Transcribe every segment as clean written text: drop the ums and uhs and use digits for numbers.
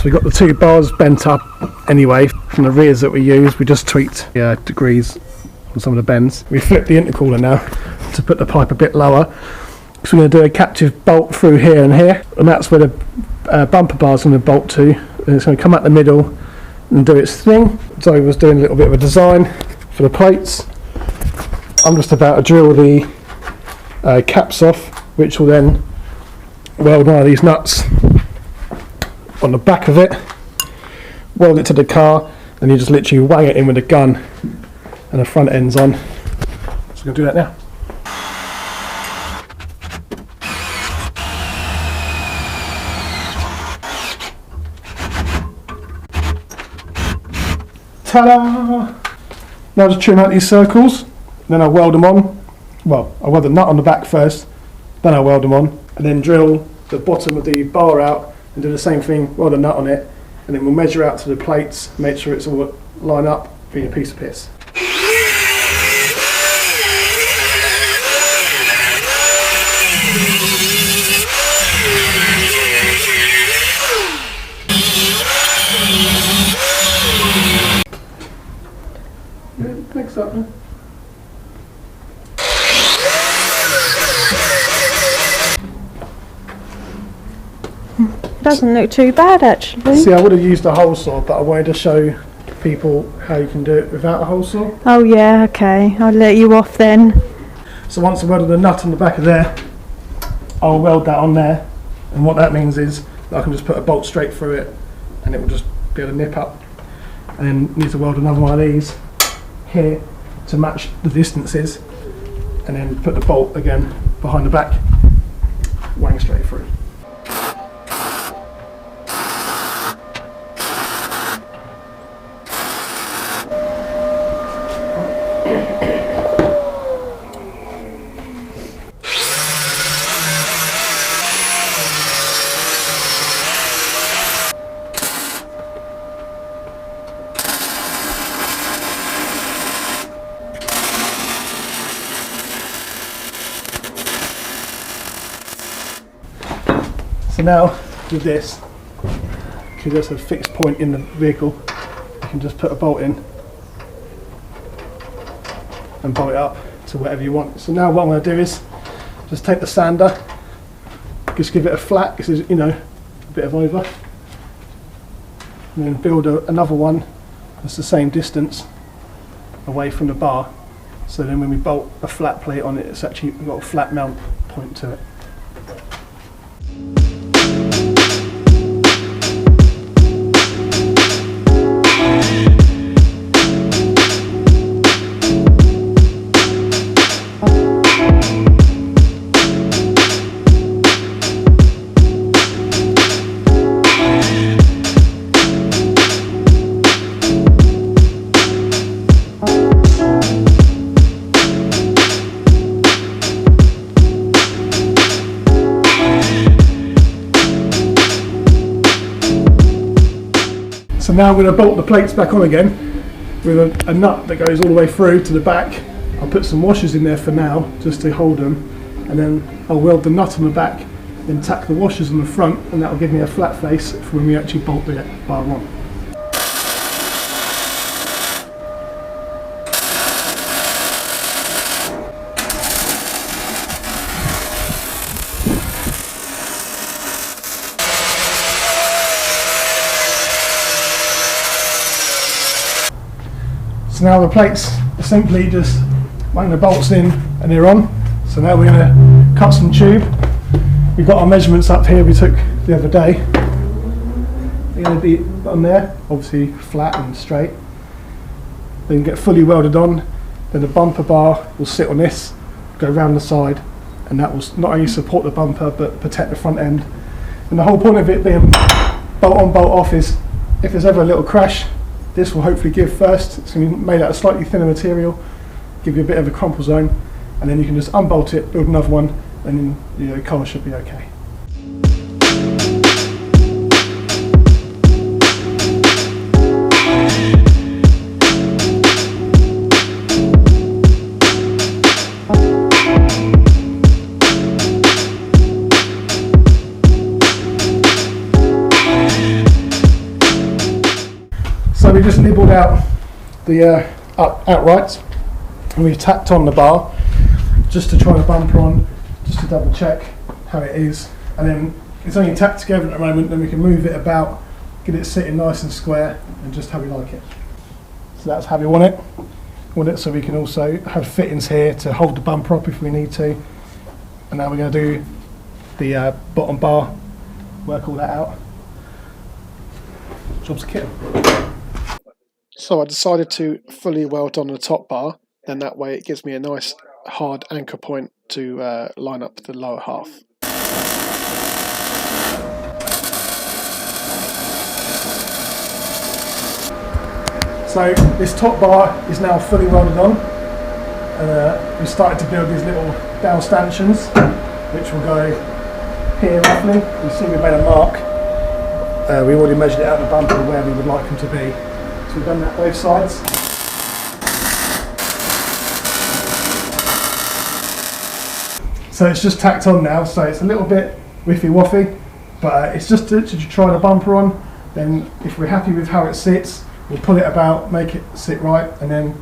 So we got the two bars bent up anyway from the rears that we used. We just tweaked degrees on some of the bends. We flipped the intercooler now to put the pipe a bit lower. So we're going to do a captive bolt through here and here, and that's where the bumper bar is going to bolt to. And it's going to come out the middle and do its thing. Zoe was doing a little bit of a design for the plates. I'm just about to drill the caps off, which will then weld one of these nuts on the back of it, weld it to the car, and you just literally wang it in with a gun and the front end's on. So we're going to do that now. Ta-da! Now just trim out these circles, then I'll weld them on. Well, I'll weld the nut on the back first, then I'll weld them on, and then drill the bottom of the bar out and do the same thing, weld a nut on it, and then we'll measure out to the plates, make sure it's all line up, being a piece of piss. Mix up, man. Doesn't look too bad actually. See, I would have used a hole saw, but I wanted to show people how you can do it without a hole saw. Oh yeah, okay. I'll let you off then. So once I've welded the nut on the back of there, I'll weld that on there, and what that means is that I can just put a bolt straight through it and it will just be able to nip up. And then need to weld another one of these here to match the distances, and then put the bolt again behind the back, wang straight through. So now with this, because there's a fixed point in the vehicle, you can just put a bolt in and bolt it up to whatever you want. So now what I'm going to do is just take the sander, just give it a flat, this is, you know, a bit of over, and then build another one that's the same distance away from the bar. So then when we bolt a flat plate on it, it's actually got a flat mount point to it. So now I'm going to bolt the plates back on again with a nut that goes all the way through to the back. I'll put some washers in there for now just to hold them, and then I'll weld the nut on the back, then tack the washers on the front, and that will give me a flat face for when we actually bolt the bar on. So now the plates are simply just wang the bolts in and they're on. So now we're going to cut some tube. We've got our measurements up here we took the other day. They're going to be on there, obviously flat and straight. Then get fully welded on. Then the bumper bar will sit on this, go round the side, and that will not only support the bumper but protect the front end. And the whole point of it being bolt on, bolt off is if there's ever a little crash, this will hopefully give first. It's going to be made out of slightly thinner material, give you a bit of a crumple zone, and then you can just unbolt it, build another one, and then your car should be okay. just nibbled out the outrights, and we've tacked on the bar just to try the bumper on, just to double check how it is, and then it's only tacked together at the moment, then we can move it about, get it sitting nice and square, and just how we like it. So that's how we want it. So we can also have fittings here to hold the bumper up if we need to. And now we're going to do the bottom bar, work all that out. Job's a kit. So I decided to fully weld on the top bar, then that way it gives me a nice hard anchor point to line up the lower half. So this top bar is now fully welded on, and we started to build these little down stanchions, which will go here roughly. You see we made a mark. We already measured it out the bumper where we would like them to be. So we've done that both sides. So it's just tacked on now, so it's a little bit whiffy-woffy, but it's just to try the bumper on. Then if we're happy with how it sits, we'll pull it about, make it sit right, and then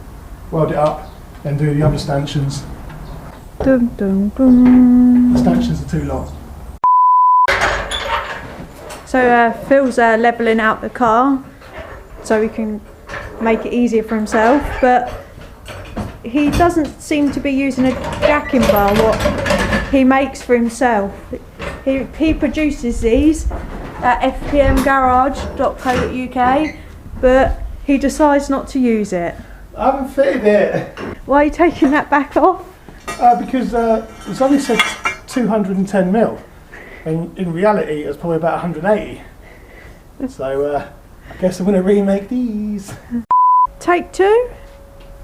weld it up, and do the other stanchions. Dum, dum, dum. The stanchions are too long. So Phil's levelling out the car so he can make it easier for himself, but he doesn't seem to be using a jacking bar what he makes for himself. He produces these at fpmgarage.co.uk, but he decides not to use it. I haven't fitted it. Why are you taking that back off? Because it's only said 210 mil, and in reality it's probably about 180. So I guess I'm going to remake these. Take two?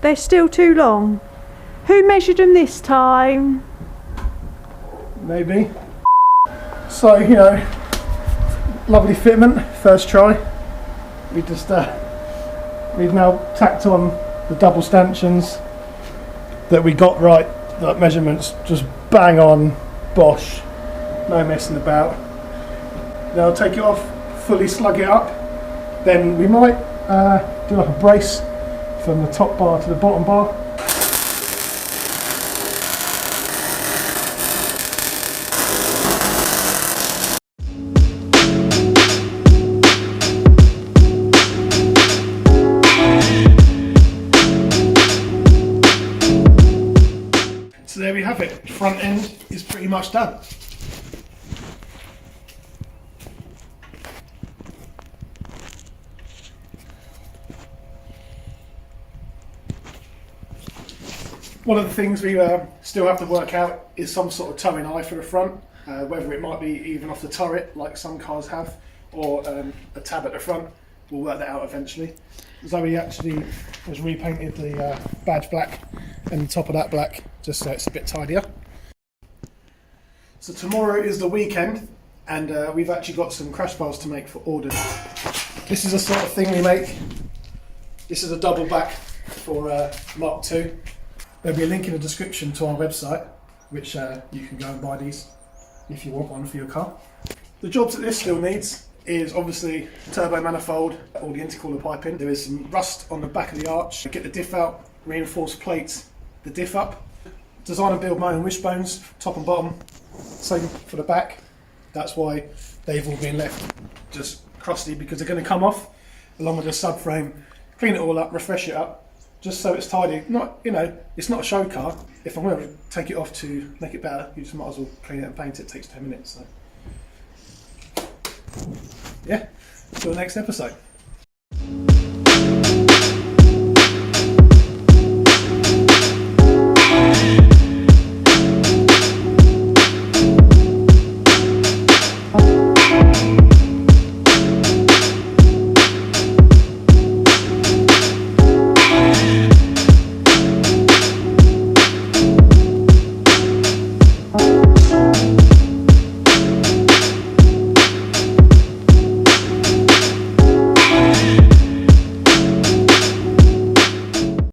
They're still too long. Who measured them this time? Maybe. So, you know, lovely fitment, first try. We've now tacked on the double stanchions that we got right, the measurements just bang on, bosh, no messing about. Now I'll take it off, fully slug it up, then we might do like a brace from the top bar to the bottom bar. So there we have it, front end is pretty much done. One of the things we still have to work out is some sort of towing eye for the front, whether it might be even off the turret like some cars have, or a tab at the front. We'll work that out eventually. Zoe actually has repainted the badge black and the top of that black just so it's a bit tidier. So tomorrow is the weekend, and we've actually got some crash bars to make for orders. This is the sort of thing we make. This is a double back for Mark II. There'll be a link in the description to our website, which you can go and buy these if you want one for your car. The jobs that this still needs is obviously turbo manifold, all the intercooler piping. There is some rust on the back of the arch. Get the diff out, reinforced plates, the diff up. Design and build my own wishbones, top and bottom. Same for the back. That's why they've all been left just crusty, because they're going to come off along with the subframe. Clean it all up, refresh it up, just so it's tidy. Not, you know, it's not a show car. If I'm going to take it off to make it better, you just might as well clean it and paint it. It takes 10 minutes. So, yeah, till the next episode.